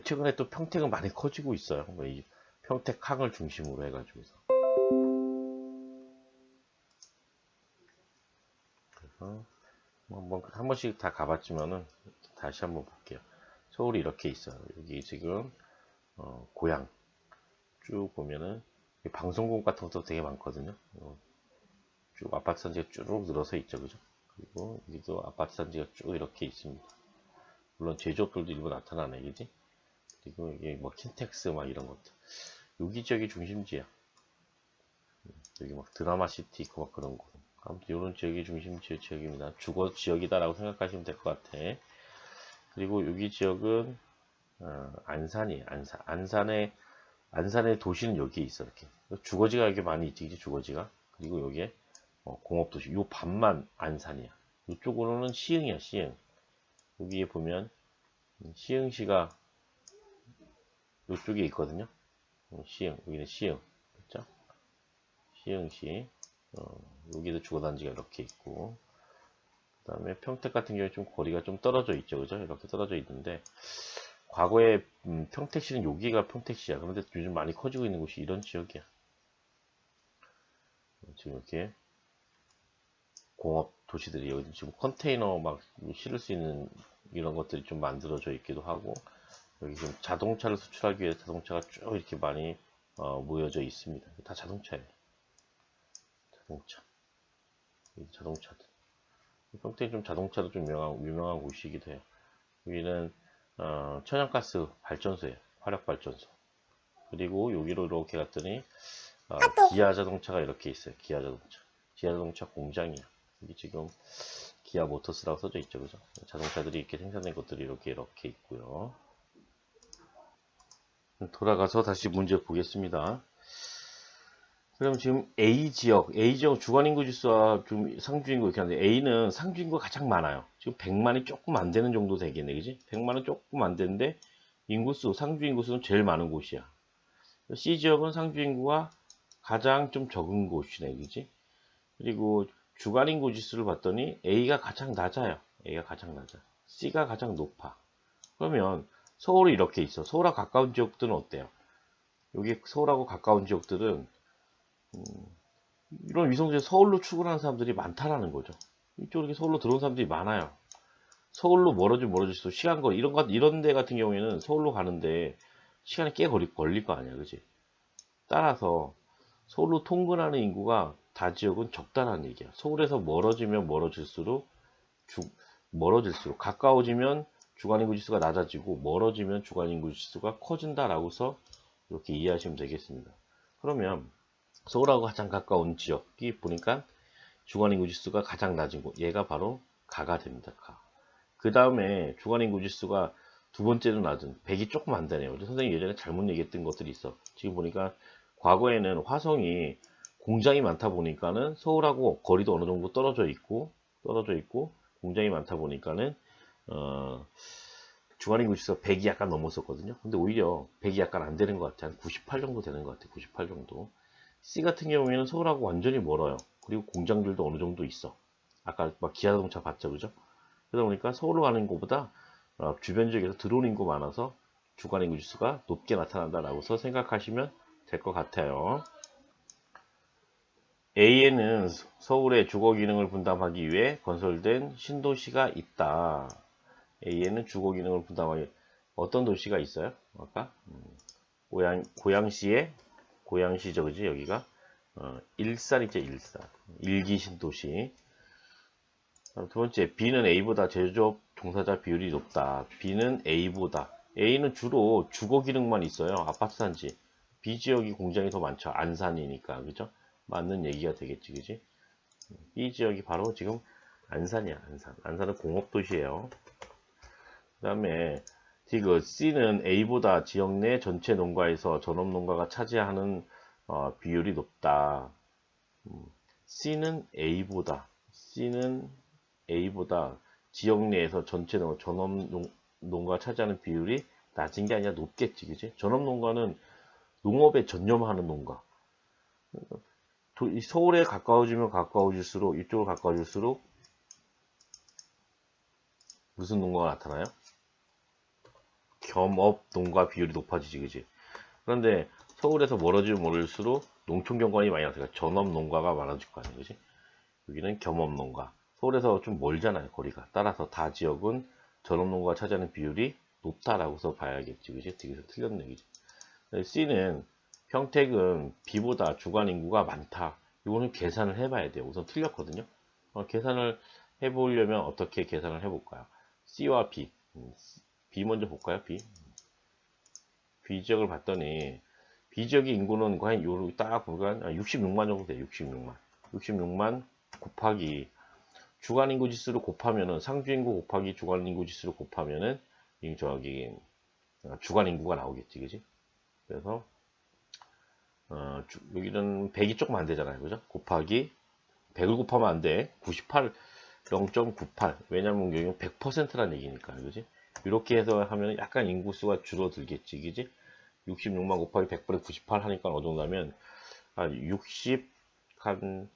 최근에 또 평택은 많이 커지고 있어요. 이 평택항을 중심으로 해가지고서. 그래서 한 번씩 다 가봤지만은 다시 한번 볼게요. 서울이 이렇게 있어요. 여기 지금 고양 쭉 보면은 방송국 같은 것도 되게 많거든요. 쭉 아파트 단지가 쭉 늘어서 있죠, 그죠? 그리고 여기도 아파트 단지가 쭉 이렇게 있습니다. 물론 제조업들도 일부 나타나네, 그지? 그리고 이게 뭐 킨텍스 막 이런 것들. 여기 지역이 중심지야. 여기 막 드라마 시티 있고 막 그런 곳. 아무튼 이런 지역이 중심지 지역입니다. 주거 지역이다라고 생각하시면 될 것 같아. 그리고 여기 지역은 안산이에요. 안산의 도시는 여기에 있어. 이렇게 주거지가 여기 많이 있지, 주거지가. 그리고 여기에 공업도시. 요 반만 안산이야. 이쪽으로는 시흥이야. 시흥. 여기에 보면 시흥시가 이쪽에 있거든요. 시흥. 여기는 시흥. 그렇죠? 시흥시. 여기도 주거단지가 이렇게 있고, 그 다음에 평택 같은 경우에 좀 거리가 좀 떨어져 있죠, 그죠? 이렇게 떨어져 있는데, 과거에 평택시는 여기가 평택시야. 그런데 요즘 많이 커지고 있는 곳이 이런 지역이야. 지금 이렇게 공업 도시들이 여기 지금 컨테이너 막 실을 수 있는 이런 것들이 좀 만들어져 있기도 하고, 여기 지금 자동차를 수출하기 위해 자동차가 쭉 이렇게 많이 모여져 있습니다. 다 자동차예요. 자동차들. 평택이 좀 자동차로 좀 유명한 곳이기도 해요. 여기는 천연가스 발전소예요. 화력발전소. 그리고 여기로 이렇게 갔더니 기아 자동차가 이렇게 있어요. 기아 자동차 공장이야. 여기 지금 기아 모터스라고 써져 있죠, 그죠? 자동차들이 이렇게 생산된 것들이 이렇게 있고요. 돌아가서 다시 문제 보겠습니다. 그럼 지금 A 지역 주간인구 지수와 좀 상주인구 이렇게 하는데 A는 상주인구가 가장 많아요. 지금 100만이 조금 안 되는 정도 되겠네, 그지? 100만은 조금 안 되는데 상주인구수는 제일 많은 곳이야. C 지역은 상주인구가 가장 좀 적은 곳이네, 그지? 그리고 주간인구 지수를 봤더니 A가 가장 낮아요. C가 가장 높아. 그러면 서울이 이렇게 있어. 서울하고 가까운 지역들은 어때요? 여기 서울하고 가까운 지역들은 이런 위성지에 서울로 출근하는 사람들이 많다라는 거죠. 이쪽으로 이렇게 서울로 들어온 사람들이 많아요. 서울로 멀어질수록 시간거리 이런 데 같은 경우에는 서울로 가는데 시간이 꽤 걸릴 거 아니야, 그지? 따라서 서울로 통근하는 인구가 다 지역은 적다라는 얘기야. 서울에서 멀어지면 멀어질수록 가까워지면 주간인구 지수가 낮아지고 멀어지면 주간인구 지수가 커진다라고서 이렇게 이해하시면 되겠습니다. 그러면 서울하고 가장 가까운 지역이 보니까 주간인구 지수가 가장 낮은 곳, 얘가 바로 가가 됩니다. 가. 그 다음에 주간인구 지수가 두 번째로 낮은 100이 조금 안 되네요. 선생님이 예전에 잘못 얘기했던 것들이 있어. 지금 보니까 과거에는 화성이 공장이 많다 보니까는 서울하고 거리도 어느 정도 떨어져 있고 공장이 많다 보니까는 주간인구 지수가 100이 약간 넘었었거든요. 근데 오히려 100이 약간 안 되는 것 같아. 한 98 정도 되는 것 같아. 98 정도. C 같은 경우에는 서울하고 완전히 멀어요. 그리고 공장들도 어느 정도 있어. 아까 막 기아자동차 봤죠, 그죠? 그러다 보니까 서울로 가는 곳보다 주변 지역에서 들어오는 인구 많아서 주간인구 지수가 높게 나타난다라고서 생각하시면 될 것 같아요. A에는 서울의 주거 기능을 분담하기 위해 건설된 신도시가 있다. A에는 주거 기능을 분담하기 어떤 도시가 있어요? 아까 고양시죠, 그지? 여기가 일산이죠, 일산. 일기 신도시. 두 번째, B는 A보다 제조업 종사자 비율이 높다. B는 A보다. A는 주로 주거 기능만 있어요. 아파트 단지. B 지역이 공장이 더 많죠. 안산이니까, 그죠? 맞는 얘기가 되겠지, 그지? B 지역이 바로 지금 안산이야, 안산. 안산은 공업도시예요. 그 다음에 지금 C는 A보다 지역 내 전체 농가에서 전업 농가가 차지하는 비율이 높다. C는 A보다 지역 내에서 전체 전업 농가 차지하는 비율이 낮은 게 아니라 높겠지, 그지? 전업 농가는 농업에 전념하는 농가. 서울에 가까워지면 가까워질수록 이쪽으로 가까워질수록 무슨 농가가 나타나요? 겸업 농가 비율이 높아지지, 그지? 그런데 서울에서 멀어지면 멀어질수록 농촌 경관이 많이 나타나니까 전업 농가가 많아질 거 아니에요, 그지? 여기는 겸업 농가. 서울에서 좀 멀잖아요, 거리가. 따라서 다 지역은 전업 농가가 차지하는 비율이 높다라고서 봐야겠지, 그지? 여기서 틀렸네, 그지? C는 평택은 B보다 주간 인구가 많다. 이거는 계산을 해봐야 돼요. 우선 틀렸거든요. 계산을 해보려면 어떻게 계산을 해볼까요? C와 B. B 먼저 볼까요? B 지역을 봤더니 B 지역의 인구는 과연 요로 딱 보면 66만 정도 돼요. 66만 곱하기 주간 인구 지수를 곱하면은 상주 인구 곱하기 주간 인구 지수를 곱하면은 저기 주간 인구가 나오겠지, 그지? 그래서 여기는 100이 조금 안 되잖아요, 그죠? 곱하기 100을 곱하면 안 돼. 98 0.98 왜냐면 여기는 100%라는 얘기니까, 그지? 이렇게 해서 하면 약간 인구수가 줄어들겠지, 그지? 66만 곱하기 100분의 98 하니까 어느 정도 하면 한 64만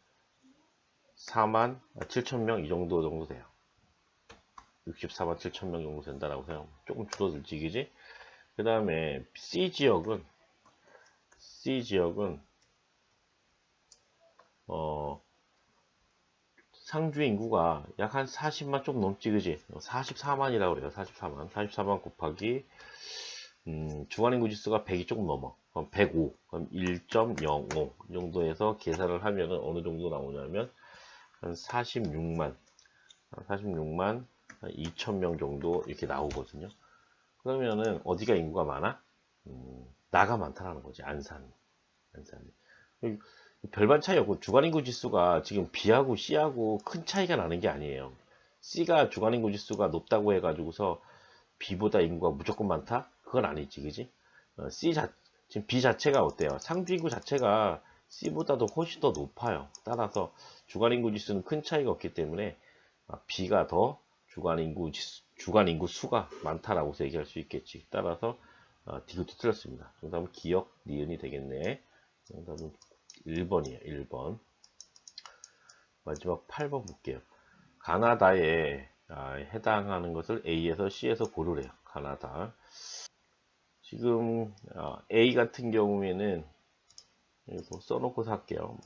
7천 명 이 정도 돼요. 64만 7천 명 정도 된다라고 생각하면 조금 줄어들지, 그지? 그 다음에 C 지역은 상주 인구가 약 한 40만 좀 넘지, 그지? 44만이라고 그래요. 44만 곱하기 주간 인구 지수가 100이 조금 넘어. 그럼 105, 그럼 1.05 이 정도에서 계산을 하면 어느 정도 나오냐면 한 46만 2천 명 정도 이렇게 나오거든요. 그러면은 어디가 인구가 많아? 나가 많다라는 거지. 안산. 별반 차이 없고 주간인구 지수가 지금 B하고 C하고 큰 차이가 나는 게 아니에요. C가 주간인구 지수가 높다고 해가지고서 B보다 인구가 무조건 많다? 그건 아니지, 그지? 지금 B 자체가 어때요? 상주인구 자체가 C보다도 훨씬 더 높아요. 따라서 주간인구 지수는 큰 차이가 없기 때문에 B가 더 주간인구 수가 많다라고 얘기할 수 있겠지. 따라서 D도 틀렸습니다. 정답은 기역, 니은이 되겠네. 정답은 1번이에요. 1번. 마지막 8번 볼게요. 가나다에 해당하는 것을 A에서 C에서 고르래요. 가나다. 지금 A 같은 경우에는 뭐 써놓고서 할게요.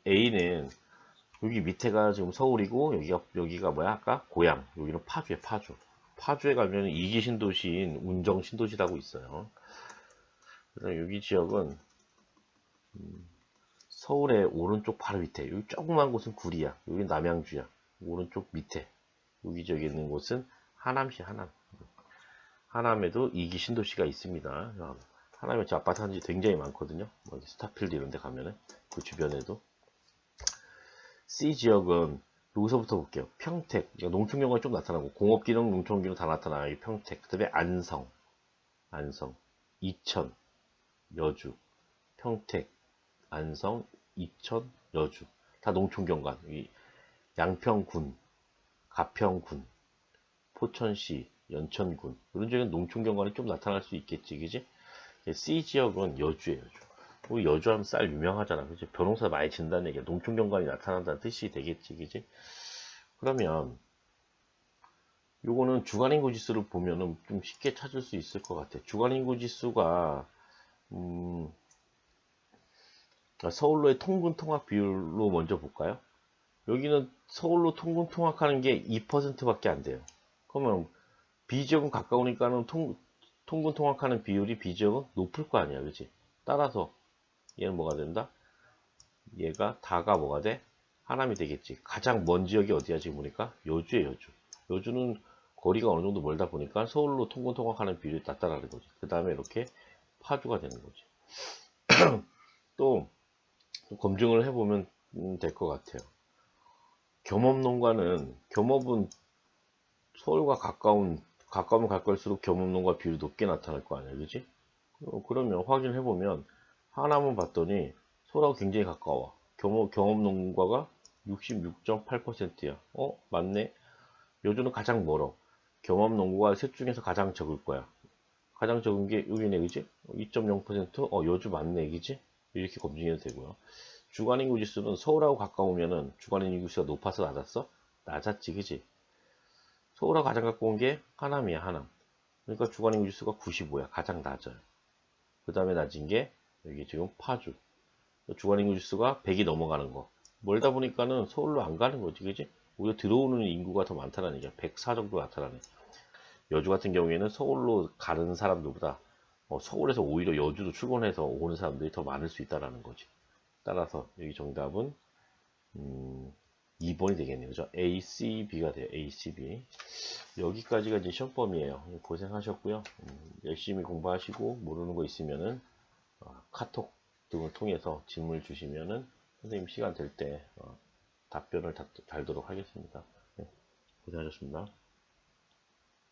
A는 여기 밑에가 지금 서울이고 여기가 뭐야 아까 고양, 여기는 파주에 파주에 가면 이기 신도시인 운정 신도시라고 있어요. 그래서 여기 지역은 서울의 오른쪽 바로 밑에, 여기 조그만 곳은 구리야, 여기 남양주야. 오른쪽 밑에 여기 지역에 있는 곳은 하남시. 하남에도 이기 신도시가 있습니다. 하남에 저 아파트 단지 굉장히 많거든요. 스타필드 이런 데 가면은 그 주변에도. C 지역은 여기서부터 볼게요. 평택, 농촌 경관이 좀 나타나고 공업기능, 농촌기능 다 나타나요. 이 평택. 그 다음에 안성, 이천, 여주, 평택, 안성, 이천, 여주 다 농촌 경관. 양평군, 가평군, 포천시, 연천군 이런 지역은 농촌 경관이 좀 나타날 수 있겠지, 그지? C 지역은 여주예요. 우리 여주하면 쌀 유명하잖아, 그지? 벼농사 많이 진다는 얘기야. 농촌 경관이 나타난다는 뜻이 되겠지, 그지? 그러면 요거는 주간인구 지수를 보면은 좀 쉽게 찾을 수 있을 것 같아. 주간인구 지수가 서울로의 통근 통학 비율로 먼저 볼까요? 여기는 서울로 통근 통학하는 게 2%밖에 안 돼요. 그러면 B지역은 가까우니까는 통근 통학하는 비율이 B지역은 높을 거 아니야, 그치? 따라서 얘는 뭐가 된다? 얘가 다가 뭐가 돼? 하남이 되겠지. 가장 먼 지역이 어디야 지금 보니까? 여주에 여주. 여주는 거리가 어느 정도 멀다 보니까 서울로 통근 통학하는 비율이 낮다라는 거지. 그 다음에 이렇게 파주가 되는 거지. 또 검증을 해보면 될 것 같아요. 겸업농가는 겸업은 서울과 가까우면 가까울수록 겸업농가 비율이 높게 나타날 거 아니야, 그지? 그러면 확인해 보면 하나만 봤더니 서울하고 굉장히 가까워. 경업농가가 66.8%야. 맞네. 여주는 가장 멀어. 경업농가가 셋 중에서 가장 적을 거야. 가장 적은 게 여기네, 그지? 2.0%? 여주 맞네, 그지? 이렇게 검증해도 되고요. 주간인구 지수는 서울하고 가까우면은 주간인구 지수가 높아서 낮았어? 낮았지, 그지? 서울하고 가장 가까운 게 하남이야, 하남. 그러니까 주간인구 지수가 95야. 가장 낮아요. 그 다음에 낮은 게 여기 지금 파주. 주간인구 지수가 100이 넘어가는 거. 멀다 보니까는 서울로 안 가는 거지, 그지? 오히려 들어오는 인구가 더 많다는 얘기야. 104 정도 나타나네. 여주 같은 경우에는 서울로 가는 사람들보다 서울에서 오히려 여주로 출근해서 오는 사람들이 더 많을 수 있다는 거지. 따라서 여기 정답은 2번이 되겠네요. 그죠? ACB가 돼요. ACB. 여기까지가 이제 시험 범위에요. 고생하셨고요. 열심히 공부하시고 모르는 거 있으면은 카톡 등을 통해서 질문을 주시면은 선생님 시간 될 때 답변을 달도록 하겠습니다. 네, 고생하셨습니다.